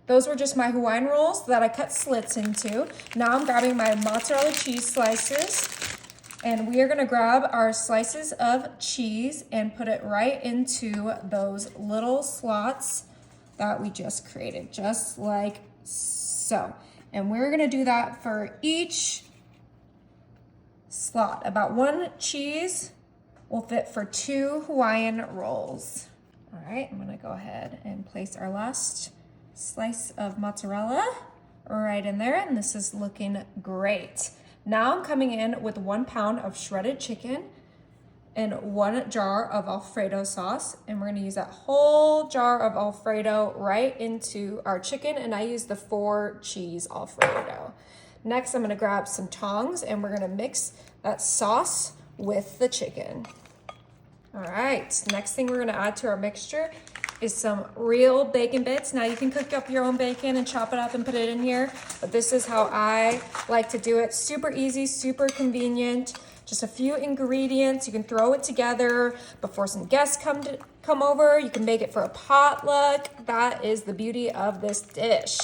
Those were just my Hawaiian rolls that I cut slits into. Now I'm grabbing my mozzarella cheese slices, and we are gonna grab our slices of cheese and put it right into those little slots that we just created, just like so. And we're gonna do that for each slot. About 1 cheese will fit for 2 Hawaiian rolls. All right, I'm gonna go ahead and place our last slice of mozzarella right in there, and this is looking great. Now I'm coming in with 1 pound of shredded chicken and 1 jar of alfredo sauce, and we're gonna use that whole jar of alfredo right into our chicken, and I use the 4 cheese alfredo. Next, I'm gonna grab some tongs and we're gonna mix that sauce with the chicken. All right, next thing we're gonna add to our mixture is some real bacon bits. Now you can cook up your own bacon and chop it up and put it in here, but this is how I like to do it. Super easy, super convenient. Just a few ingredients. You can throw it together before some guests come over. You can make it for a potluck. That is the beauty of this dish.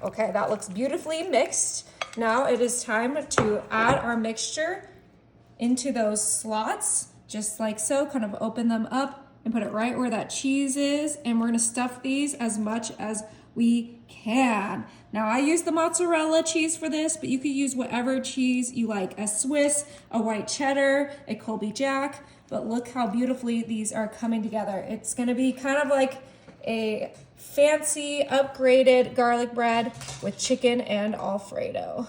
Okay, that looks beautifully mixed. Now it is time to add our mixture into those slots, just like so. Kind of open them up and put it right where that cheese is, and we're gonna stuff these as much as we can. Now I use the mozzarella cheese for this, but you could use whatever cheese you like, a Swiss, a white cheddar, a Colby Jack, but look how beautifully these are coming together. It's gonna be kind of like a fancy upgraded garlic bread with chicken and alfredo.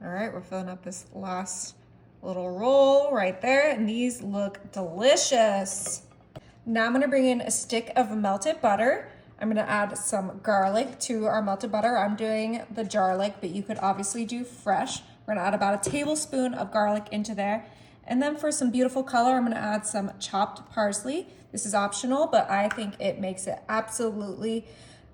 All right, we're filling up this last little roll right there, and these look delicious. Now I'm gonna bring in a stick of melted butter. I'm gonna add some garlic to our melted butter. I'm doing the jarlic, but you could obviously do fresh. We're gonna add about a tablespoon of garlic into there. And then for some beautiful color, I'm gonna add some chopped parsley. This is optional, but I think it makes it absolutely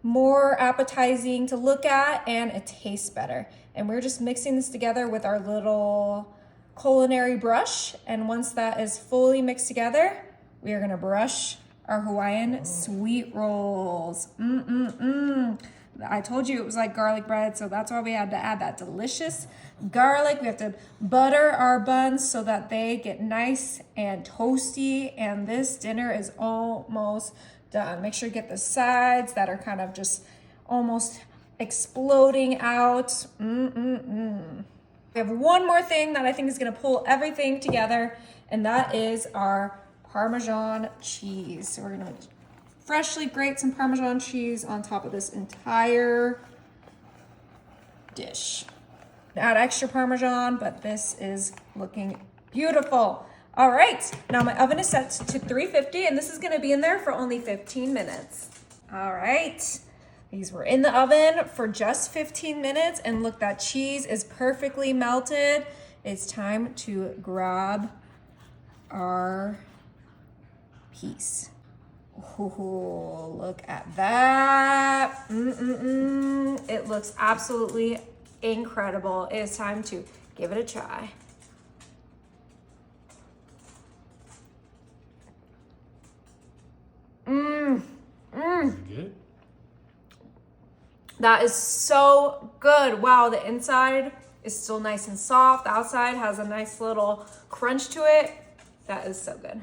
more appetizing to look at, and it tastes better. And we're just mixing this together with our little culinary brush, and once that is fully mixed together, we are gonna brush our Hawaiian sweet rolls. I told you it was like garlic bread, so that's why we had to add that delicious garlic. We have to butter our buns so that they get nice and toasty, and this dinner is almost done. Make sure you get the sides that are kind of just almost exploding out. We have one more thing that I think is gonna pull everything together, and that is our Parmesan cheese. So we're gonna freshly grate some Parmesan cheese on top of this entire dish. Add extra Parmesan, but this is looking beautiful. All right, now my oven is set to 350, and this is gonna be in there for only 15 minutes. All right. These were in the oven for just 15 minutes, and look, that cheese is perfectly melted. It's time to grab our piece. Oh, look at that. It looks absolutely incredible. It is time to give it a try. Good. That is so good. Wow, the inside is still nice and soft. The outside has a nice little crunch to it. That is so good.